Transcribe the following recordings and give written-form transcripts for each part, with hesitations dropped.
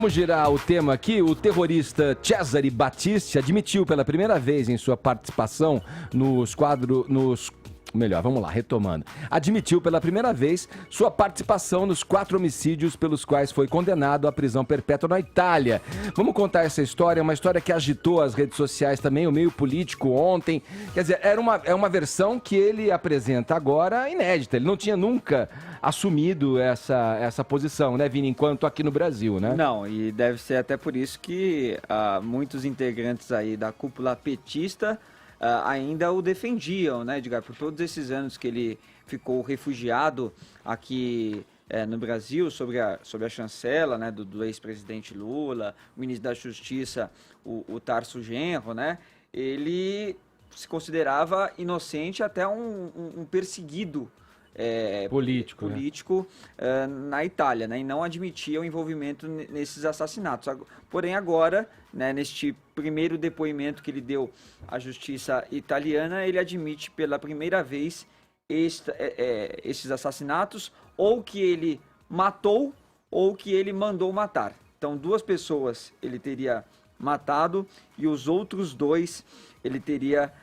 Vamos girar o tema aqui. O terrorista Cesare Battisti admitiu pela primeira vez em sua participação retomando. Admitiu pela primeira vez sua participação nos 4 homicídios pelos quais foi condenado à prisão perpétua na Itália. Vamos contar essa história, uma história que agitou as redes sociais também, o meio político ontem. Quer dizer, é uma versão que ele apresenta agora inédita. Ele não tinha nunca assumido essa posição, né, Vini, enquanto aqui no Brasil, né? Não, e deve ser até por isso que muitos integrantes aí da cúpula petista ainda o defendiam, né, Edgar? Por todos esses anos que ele ficou refugiado aqui no Brasil, sobre a chancela, né, do ex-presidente Lula, o ministro da Justiça, o Tarso Genro, né? Ele se considerava inocente, até um perseguido político na Itália, né, e não admitia o envolvimento nesses assassinatos. Porém, agora, né, neste primeiro depoimento que ele deu à justiça italiana, ele admite pela primeira vez esses assassinatos, ou que ele matou, ou que ele mandou matar. Então, 2 pessoas ele teria matado, e os outros 2 ele teria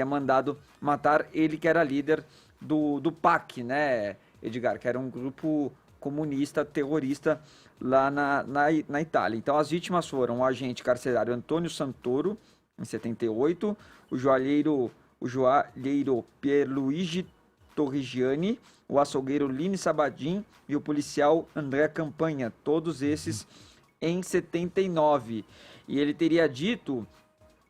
mandado matar, ele que era líder do PAC, né, Edgar, que era um grupo comunista, terrorista lá na Itália. Então, as vítimas foram o agente carcerário Antônio Santoro, em 78, o joalheiro Pierluigi Torrigiani, o açougueiro Lini Sabadin e o policial André Campanha, todos esses em 79. E ele teria dito,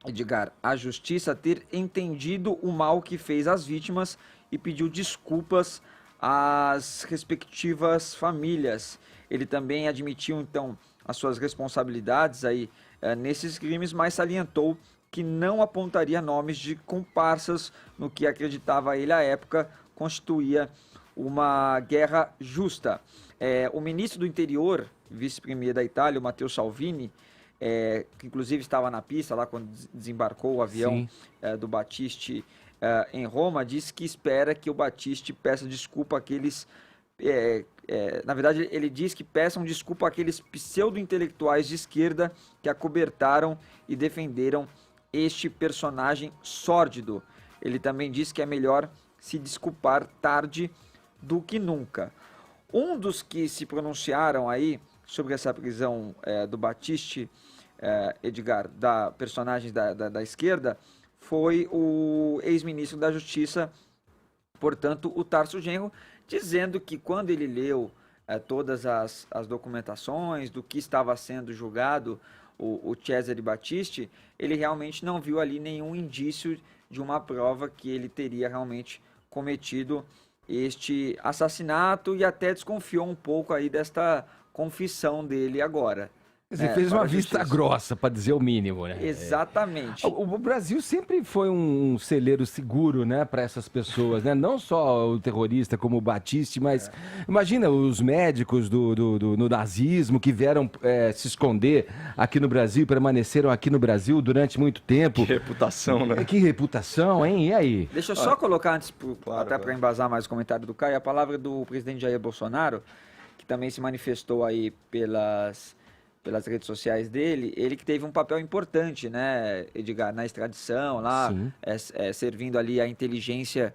Edgar, a justiça ter entendido o mal que fez às vítimas e pediu desculpas às respectivas famílias. Ele também admitiu, então, as suas responsabilidades aí nesses crimes, mas salientou que não apontaria nomes de comparsas no que acreditava ele à época constituía uma guerra justa. O ministro do Interior, vice-premier da Itália, o Matteo Salvini, que inclusive estava na pista lá quando desembarcou o avião do Battisti em Roma, disse que espera que o Battisti peça desculpa àqueles... na verdade, ele diz que peçam desculpa àqueles pseudo-intelectuais de esquerda que acobertaram e defenderam este personagem sórdido. Ele também diz que é melhor se desculpar tarde do que nunca. Um dos que se pronunciaram aí sobre essa prisão do Battisti, Edgar, da personagem da esquerda, foi o ex-ministro da Justiça, portanto, o Tarso Genro, dizendo que quando ele leu todas as documentações do que estava sendo julgado o Cesare Battisti, ele realmente não viu ali nenhum indício de uma prova que ele teria realmente cometido este assassinato, e até desconfiou um pouco aí desta confissão dele agora. Você fez uma vista grossa, para dizer o mínimo, né? Exatamente. O Brasil sempre foi um celeiro seguro, né, para essas pessoas, né? Não só o terrorista como o Battisti, mas imagina os médicos no nazismo que vieram se esconder aqui no Brasil, permaneceram aqui no Brasil durante muito tempo. Que reputação, né? Que reputação, hein? E aí? Deixa eu só colocar antes, até para embasar mais o comentário do Caio, a palavra do presidente Jair Bolsonaro, que também se manifestou aí pelas redes sociais dele, ele que teve um papel importante, né, Edgar, na extradição lá, servindo ali a inteligência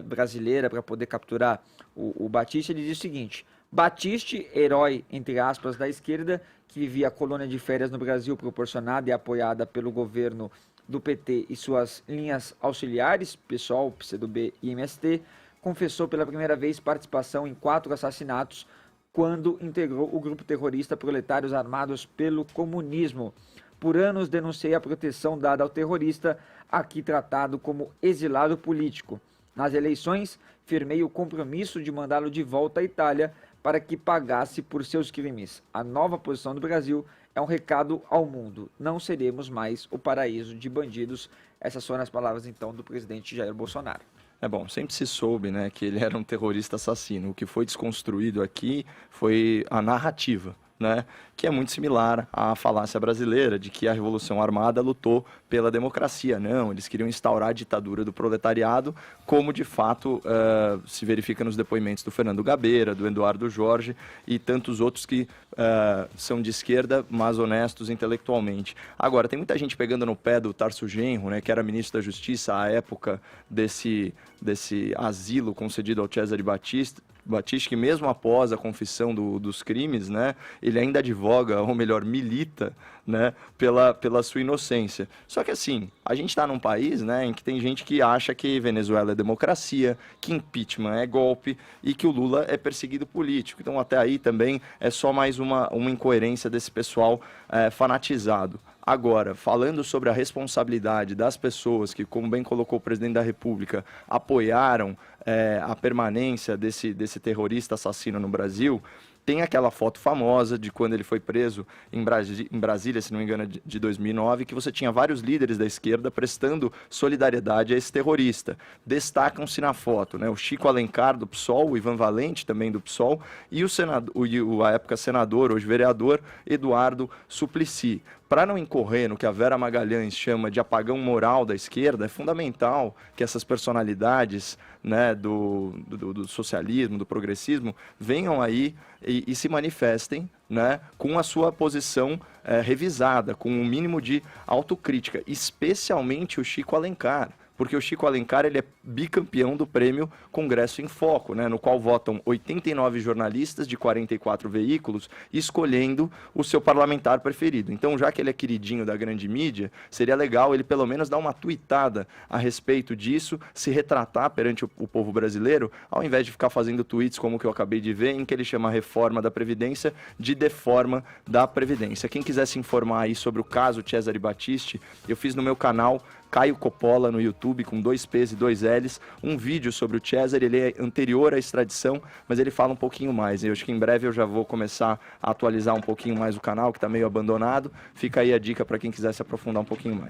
brasileira para poder capturar o Battisti. Ele diz o seguinte: Battisti, herói, entre aspas, da esquerda, que vivia a colônia de férias no Brasil, proporcionada e apoiada pelo governo do PT e suas linhas auxiliares, PSOL, PCdoB e MST, confessou pela primeira vez participação em 4 assassinatos quando integrou o grupo terrorista Proletários Armados pelo Comunismo. Por anos denunciei a proteção dada ao terrorista, aqui tratado como exilado político. Nas eleições, firmei o compromisso de mandá-lo de volta à Itália para que pagasse por seus crimes. A nova posição do Brasil é um recado ao mundo. Não seremos mais o paraíso de bandidos. Essas foram as palavras, então, do presidente Jair Bolsonaro. Bom, sempre se soube, né, que ele era um terrorista assassino. O que foi desconstruído aqui foi a narrativa, né, que é muito similar à falácia brasileira de que a Revolução Armada lutou pela democracia. Não, eles queriam instaurar a ditadura do proletariado, como de fato se verifica nos depoimentos do Fernando Gabeira, do Eduardo Jorge e tantos outros que são de esquerda, mas honestos intelectualmente. Agora, tem muita gente pegando no pé do Tarso Genro, né, que era ministro da Justiça à época desse asilo concedido ao Cesare Battisti, que mesmo após a confissão dos crimes, né, ele ainda advoga, ou melhor, milita, né, pela sua inocência. Só que assim, a gente está num país, né, em que tem gente que acha que Venezuela é democracia, que impeachment é golpe e que o Lula é perseguido político. Então até aí também é só mais uma incoerência desse pessoal fanatizado. Agora, falando sobre a responsabilidade das pessoas que, como bem colocou o presidente da República, apoiaram a permanência desse terrorista assassino no Brasil, tem aquela foto famosa de quando ele foi preso em Brasília, se não me engano, de 2009, que você tinha vários líderes da esquerda prestando solidariedade a esse terrorista. Destacam-se na foto, né, o Chico Alencar, do PSOL, o Ivan Valente, também do PSOL, e à época senador, hoje vereador, Eduardo Suplicy. Para não incorrer no que a Vera Magalhães chama de apagão moral da esquerda, é fundamental que essas personalidades, né, do socialismo, do progressismo, venham aí e se manifestem, né, com a sua posição revisada, com um mínimo de autocrítica, especialmente o Chico Alencar. Porque o Chico Alencar ele é bicampeão do prêmio Congresso em Foco, né, no qual votam 89 jornalistas de 44 veículos, escolhendo o seu parlamentar preferido. Então, já que ele é queridinho da grande mídia, seria legal ele pelo menos dar uma tuitada a respeito disso, se retratar perante o povo brasileiro, ao invés de ficar fazendo tweets como o que eu acabei de ver, em que ele chama a reforma da Previdência de deforma da Previdência. Quem quiser se informar aí sobre o caso Cesare Battisti, eu fiz no meu canal Caio Coppola no YouTube, com 2 P's e 2 L's, um vídeo sobre o Cesare. Ele é anterior à extradição, mas ele fala um pouquinho mais. Eu acho que em breve eu já vou começar a atualizar um pouquinho mais o canal, que está meio abandonado. Fica aí a dica para quem quiser se aprofundar um pouquinho mais.